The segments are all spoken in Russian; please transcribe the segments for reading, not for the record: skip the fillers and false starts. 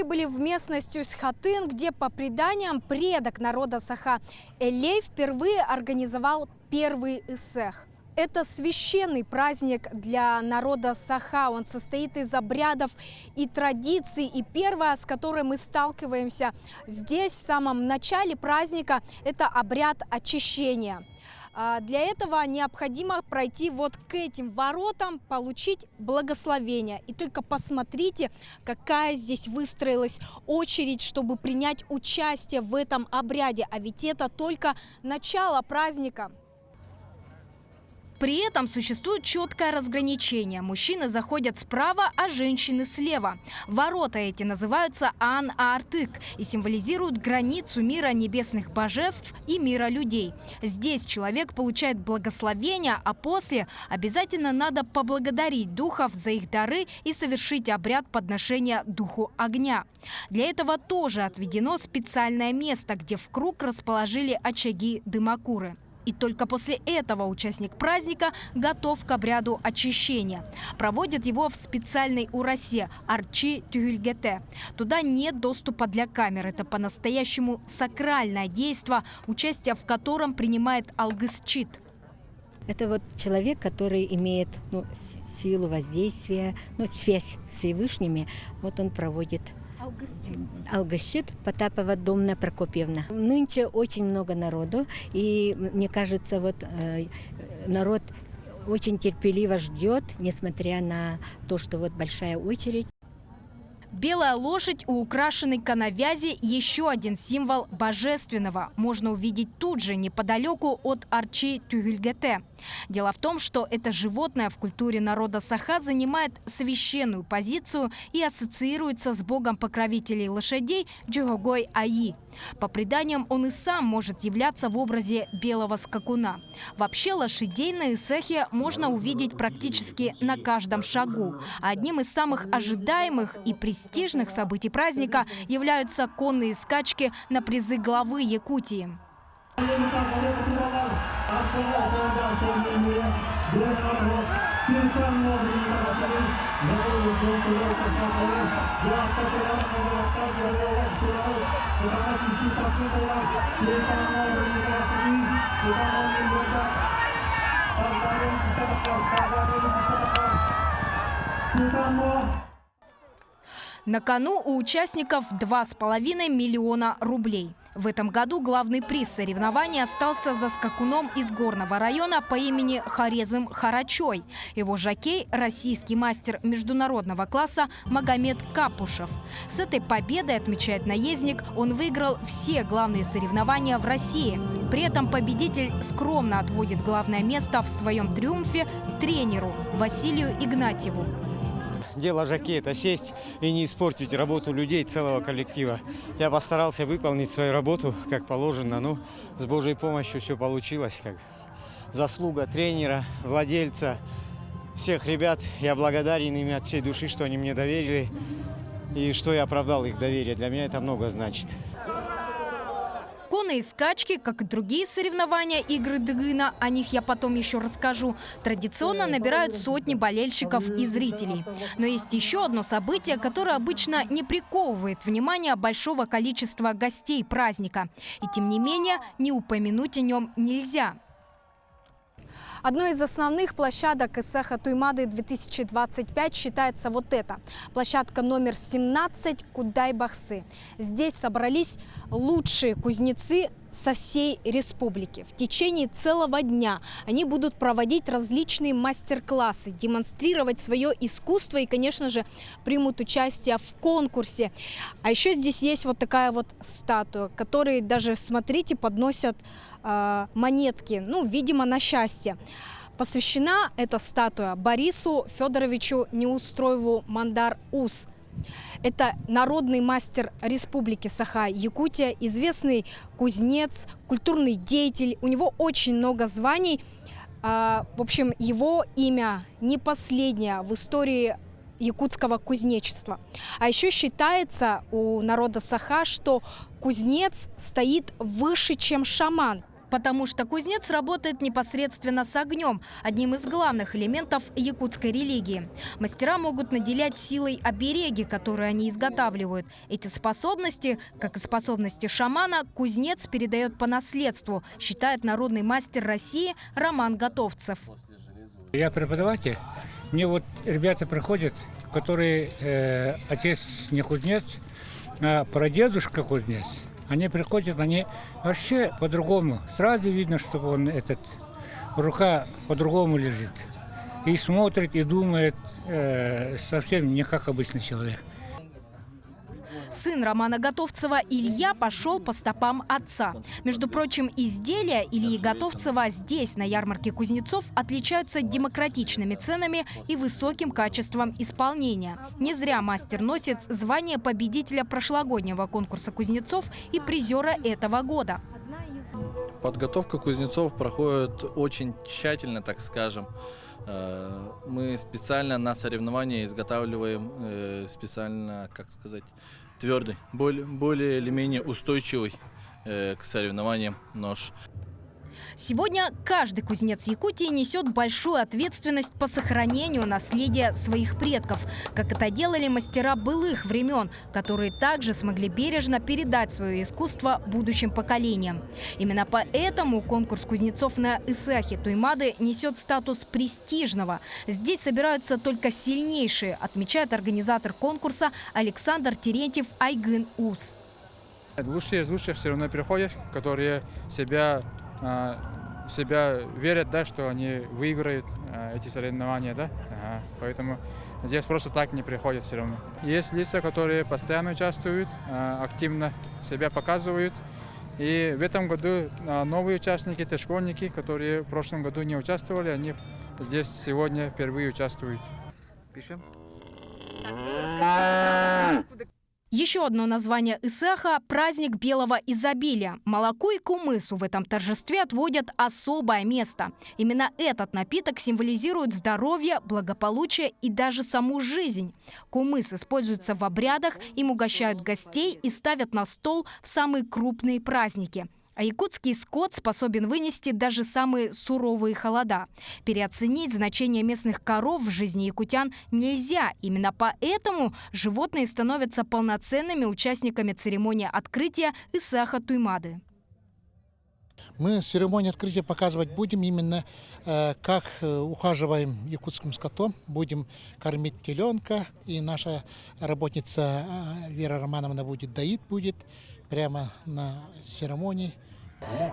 прибыли в местность Усть-Хатын, где, по преданиям, предок народа Саха Элей впервые организовал первый эссех. Это священный праздник для народа Саха. Он состоит из обрядов и традиций. И первое, с которой мы сталкиваемся здесь, в самом начале праздника, это обряд очищения. Для этого необходимо пройти вот к этим воротам, получить благословение. И только посмотрите, какая здесь выстроилась очередь, чтобы принять участие в этом обряде. А ведь это только начало праздника. При этом существует четкое разграничение. Мужчины заходят справа, а женщины слева. Ворота эти называются Ан-Аартык и символизируют границу мира небесных божеств и мира людей. Здесь человек получает благословение, а после обязательно надо поблагодарить духов за их дары и совершить обряд подношения духу огня. Для этого тоже отведено специальное место, где в круг расположили очаги дымокуры. И только после этого участник праздника готов к обряду очищения. Проводят его в специальной урасе Арчи Тюгюльгете. Туда нет доступа для камер. Это по-настоящему сакральное действо, участие в котором принимает Алгысчит. Это вот человек, который имеет силу воздействия, связь с Всевышними. Вот он проводит Алгысчит, Потапова Домна Прокопьевна. Нынче очень много народу, и мне кажется, народ очень терпеливо ждет, несмотря на то, что большая очередь. Белая лошадь у украшенной коновязи – еще один символ божественного. Можно увидеть тут же, неподалеку от Арчи Тюгюльгете. Дело в том, что это животное в культуре народа Саха занимает священную позицию и ассоциируется с богом покровителей лошадей Джогогой Аи. По преданиям, он и сам может являться в образе белого скакуна. Вообще лошадей на эссехе можно увидеть практически на каждом шагу. А одним из самых ожидаемых и престижных событий праздника являются конные скачки на призы главы Якутии. На кону у участников 2,5 миллиона рублей. В этом году главный приз соревнований остался за скакуном из горного района по имени Хорезм Харачой. Его жокей – российский мастер международного класса Магомед Капушев. С этой победой, отмечает наездник, он выиграл все главные соревнования в России. При этом победитель скромно отводит главное место в своем триумфе тренеру Василию Игнатьеву. Дело жокея – это сесть и не испортить работу людей, целого коллектива. Я постарался выполнить свою работу, как положено. С Божьей помощью все получилось. Заслуга тренера, владельца, всех ребят. Я благодарен им от всей души, что они мне доверили и что я оправдал их доверие. Для меня это много значит. Конные скачки, как и другие соревнования игры Дыгына, о них я потом еще расскажу, традиционно набирают сотни болельщиков и зрителей. Но есть еще одно событие, которое обычно не приковывает внимание большого количества гостей праздника. И тем не менее, не упомянуть о нем нельзя. Одной из основных площадок эссеха Туймады 2025 считается вот эта. Площадка номер 17 Кудай-Бахсы. Здесь собрались лучшие кузнецы со всей республики. В течение целого дня они будут проводить различные мастер-классы, демонстрировать свое искусство и, конечно же, примут участие в конкурсе. А еще здесь есть вот такая вот статуя, которой даже, смотрите, подносят монетки, видимо, на счастье. Посвящена эта статуя Борису Федоровичу Неустроеву Мандар-Ус. Это народный мастер Республики Саха-Якутия, известный кузнец, культурный деятель. У него очень много званий. В общем, его имя не последнее в истории якутского кузнечества. А еще считается у народа Саха, что кузнец стоит выше, чем шаман. Потому что кузнец работает непосредственно с огнем, одним из главных элементов якутской религии. Мастера могут наделять силой обереги, которые они изготавливают. Эти способности, как и способности шамана, кузнец передает по наследству, считает народный мастер России Роман Готовцев. Я преподаватель. Мне вот ребята приходят, которые отец не кузнец, а прадедушка кузнец. Они приходят, они вообще по-другому. Сразу видно, что он рука по-другому лежит. И смотрит, и думает совсем не как обычный человек. Сын Романа Готовцева Илья пошел по стопам отца. Между прочим, изделия Ильи Готовцева здесь, на ярмарке кузнецов, отличаются демократичными ценами и высоким качеством исполнения. Не зря мастер носит звание победителя прошлогоднего конкурса кузнецов и призера этого года. Подготовка кузнецов проходит очень тщательно, так скажем. Мы специально на соревнования изготавливаем специально, как сказать, твердый, более или менее устойчивый к соревнованиям нож. Сегодня каждый кузнец Якутии несет большую ответственность по сохранению наследия своих предков, как это делали мастера былых времен, которые также смогли бережно передать свое искусство будущим поколениям. Именно поэтому конкурс кузнецов на Исахе Туймады несет статус престижного. Здесь собираются только сильнейшие, отмечает организатор конкурса Александр Терентьев Айгын Ус. Лучшие из лучших все равно приходят, которые в себя верят, да, что они выиграют эти соревнования, да? Поэтому здесь просто так не приходят все равно. Есть лица, которые постоянно участвуют, активно себя показывают. И в этом году новые участники, это школьники, которые в прошлом году не участвовали, они здесь сегодня впервые участвуют. Пишем. Еще одно название Исаха – праздник белого изобилия. Молоку и кумысу в этом торжестве отводят особое место. Именно этот напиток символизирует здоровье, благополучие и даже саму жизнь. Кумыс используется в обрядах, им угощают гостей и ставят на стол в самые крупные праздники. А якутский скот способен вынести даже самые суровые холода. Переоценить значение местных коров в жизни якутян нельзя. Именно поэтому животные становятся полноценными участниками церемонии открытия Исаха Туймады. Мы церемонию открытия показывать будем именно, как ухаживаем якутским скотом. Будем кормить теленка, и наша работница Вера Романовна доить будет прямо на церемонии.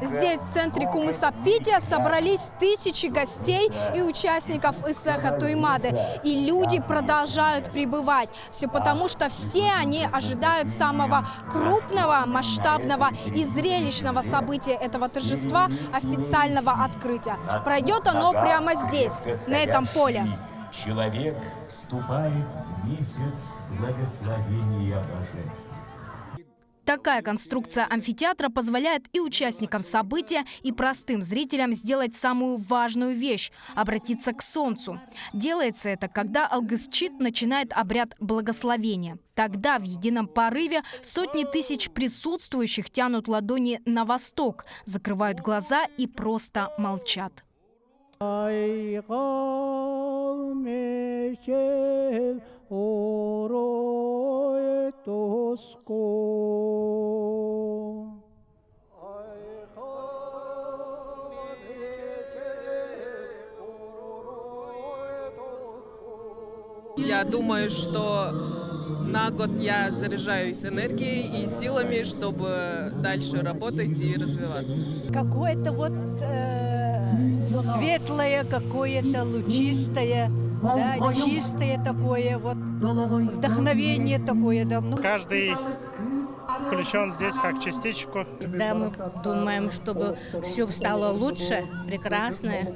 Здесь, в центре Кумысапития, собрались тысячи гостей и участников Исаха Туймады. И люди продолжают прибывать. Все потому, что все они ожидают самого крупного, масштабного и зрелищного события этого торжества – официального открытия. Пройдет оно прямо здесь, на этом поле. Человек вступает в месяц благословения божеств. Такая конструкция амфитеатра позволяет и участникам события, и простым зрителям сделать самую важную вещь – обратиться к солнцу. Делается это, когда Алгысчит начинает обряд благословения. Тогда в едином порыве сотни тысяч присутствующих тянут ладони на восток, закрывают глаза и просто молчат. Я думаю, что на год я заряжаюсь энергией и силами, чтобы дальше работать и развиваться. Какое-то вот светлое, какое-то лучистое, да, чистое такое вот вдохновение такое. Да. Каждый включен здесь как частичку. Когда мы думаем, чтобы все стало лучше, прекрасно,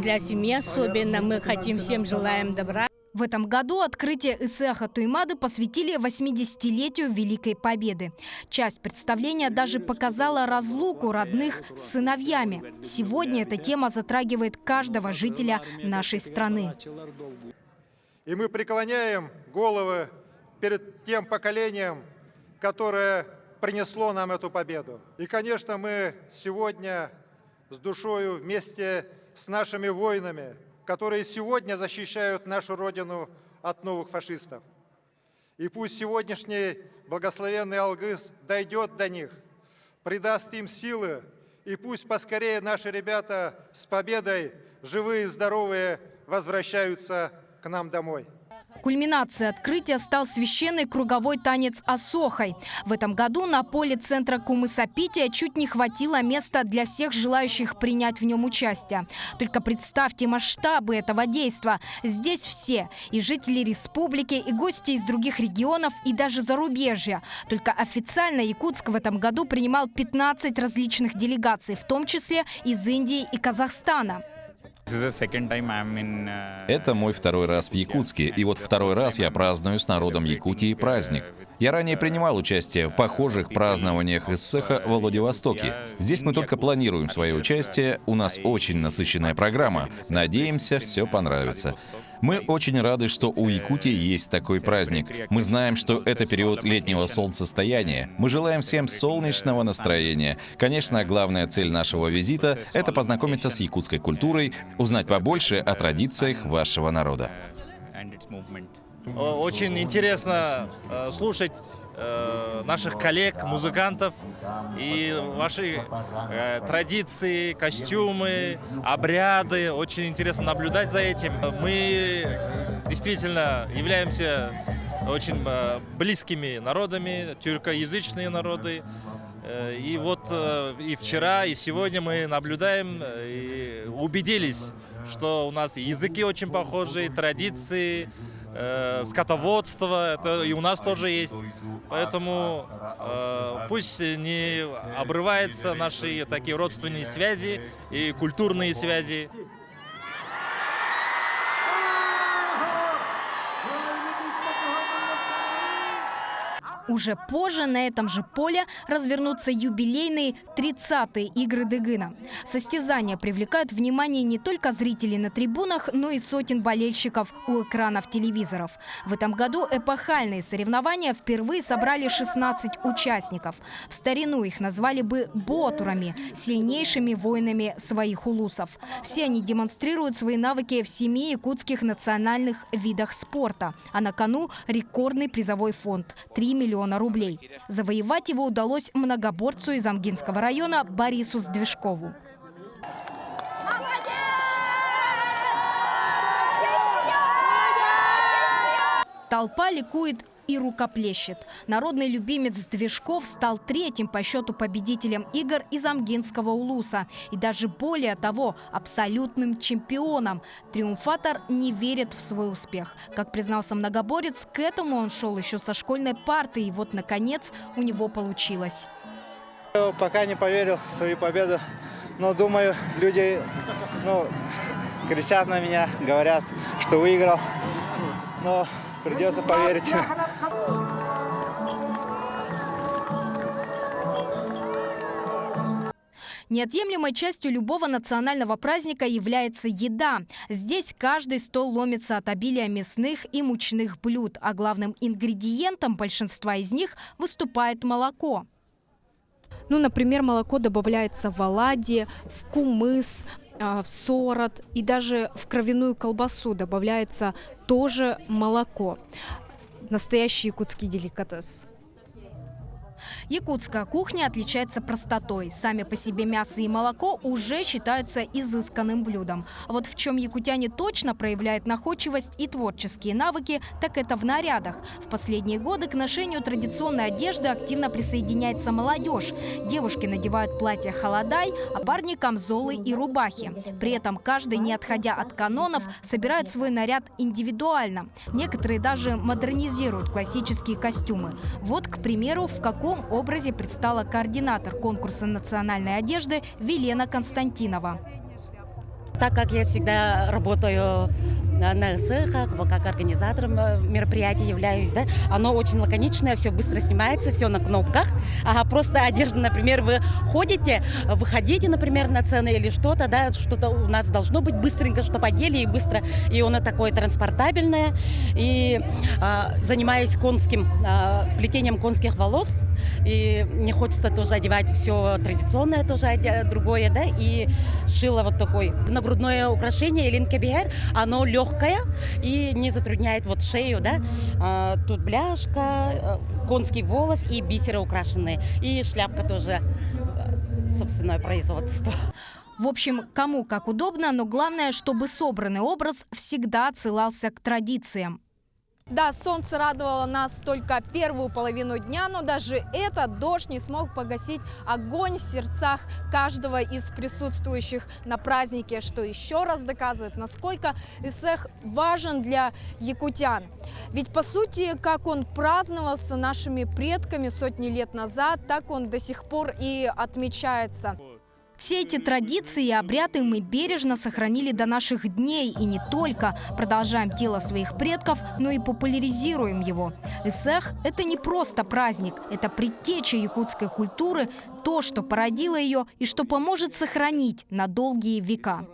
для семьи особенно, мы хотим, всем желаем добра. В этом году открытие Исаха Туймады посвятили 80-летию Великой Победы. Часть представления даже показала разлуку родных с сыновьями. Сегодня эта тема затрагивает каждого жителя нашей страны. И мы преклоняем головы перед тем поколением, которое принесло нам эту победу. И, конечно, мы сегодня с душою вместе с нашими воинами, которые сегодня защищают нашу Родину от новых фашистов. И пусть сегодняшний благословенный Алгыс дойдет до них, придаст им силы, и пусть поскорее наши ребята с победой, живые и здоровые, возвращаются к нам домой. Кульминацией открытия стал священный круговой танец Асохой. В этом году на поле центра Кумысапития чуть не хватило места для всех желающих принять в нем участие. Только представьте масштабы этого действа. Здесь все – и жители республики, и гости из других регионов, и даже зарубежья. Только официально Якутск в этом году принимал 15 различных делегаций, в том числе из Индии и Казахстана. Это мой второй раз в Якутске, и вот второй раз я праздную с народом Якутии праздник. Я ранее принимал участие в похожих празднованиях Иссыха во Владивостоке. Здесь мы только планируем свое участие, у нас очень насыщенная программа. Надеемся, все понравится. Мы очень рады, что у Якутии есть такой праздник. Мы знаем, что это период летнего солнцестояния. Мы желаем всем солнечного настроения. Конечно, главная цель нашего визита — это познакомиться с якутской культурой, узнать побольше о традициях вашего народа. Очень интересно слушать наших коллег, музыкантов, и ваши традиции, костюмы, обряды. Очень интересно наблюдать за этим. Мы действительно являемся очень близкими народами, тюркоязычные народы. И вот и вчера, и сегодня мы наблюдаем и убедились, что у нас языки очень похожие, традиции, скотоводство, это и у нас тоже есть. Поэтому пусть не обрываются наши такие родственные связи и культурные связи. Уже позже на этом же поле развернутся юбилейные 30-е игры Дыгына. Состязания привлекают внимание не только зрителей на трибунах, но и сотен болельщиков у экранов телевизоров. В этом году эпохальные соревнования впервые собрали 16 участников. В старину их назвали бы ботурами, сильнейшими воинами своих улусов. Все они демонстрируют свои навыки в 7 якутских национальных видах спорта. А на кону рекордный призовой фонд – 3 миллиона рублей. Завоевать его удалось многоборцу из Амгинского района Борису Сдвижкову. Толпа ликует и рукоплещет. Народный любимец Движков стал 3-м по счету победителем игр из Амгинского улуса. И даже более того, абсолютным чемпионом. Триумфатор не верит в свой успех. Как признался многоборец, к этому он шел еще со школьной парты. И вот, наконец, у него получилось. Пока не поверил в свою победу, но думаю, люди кричат на меня, говорят, что выиграл. Но придется поверить. Неотъемлемой частью любого национального праздника является еда. Здесь каждый стол ломится от обилия мясных и мучных блюд, а главным ингредиентом большинства из них выступает молоко. Например, молоко добавляется в оладьи, в кумыс, в сорот и даже в кровяную колбасу добавляется тоже молоко. Настоящий якутский деликатес. Якутская кухня отличается простотой. Сами по себе мясо и молоко уже считаются изысканным блюдом. А вот в чем якутяне точно проявляют находчивость и творческие навыки, так это в нарядах. В последние годы к ношению традиционной одежды активно присоединяется молодежь. Девушки надевают платья холодай, а парни – камзолы и рубахи. При этом каждый, не отходя от канонов, собирает свой наряд индивидуально. Некоторые даже модернизируют классические костюмы. Вот, к примеру, в каком образе предстала координатор конкурса национальной одежды Велена Константинова. Так как я всегда работаю на ИСЭХах, как организатором мероприятий являюсь, да, оно очень лаконичное, все быстро снимается, все на кнопках. Просто одежда, например, вы выходите, например, на сцену или что-то, да, что-то у нас должно быть быстренько, что подели и быстро, и оно такое транспортабельное. И занимаюсь плетением конских волос, и не хочется тоже одевать все традиционное, тоже другое, да, и шила вот такое нагрудное украшение линкебиер, оно легкое и не затрудняет вот шею, да. Тут бляшка, конский волос и бисеры украшенные, и шляпка тоже собственное производство. В общем, кому как удобно, но главное, чтобы собранный образ всегда отсылался к традициям. Да, солнце радовало нас только первую половину дня, но даже этот дождь не смог погасить огонь в сердцах каждого из присутствующих на празднике, что еще раз доказывает, насколько эсэх важен для якутян. Ведь, по сути, как он праздновался нашими предками сотни лет назад, так он до сих пор и отмечается. Все эти традиции и обряды мы бережно сохранили до наших дней и не только продолжаем дело своих предков, но и популяризируем его. Эсэх – это не просто праздник, это предтеча якутской культуры, то, что породило ее и что поможет сохранить на долгие века.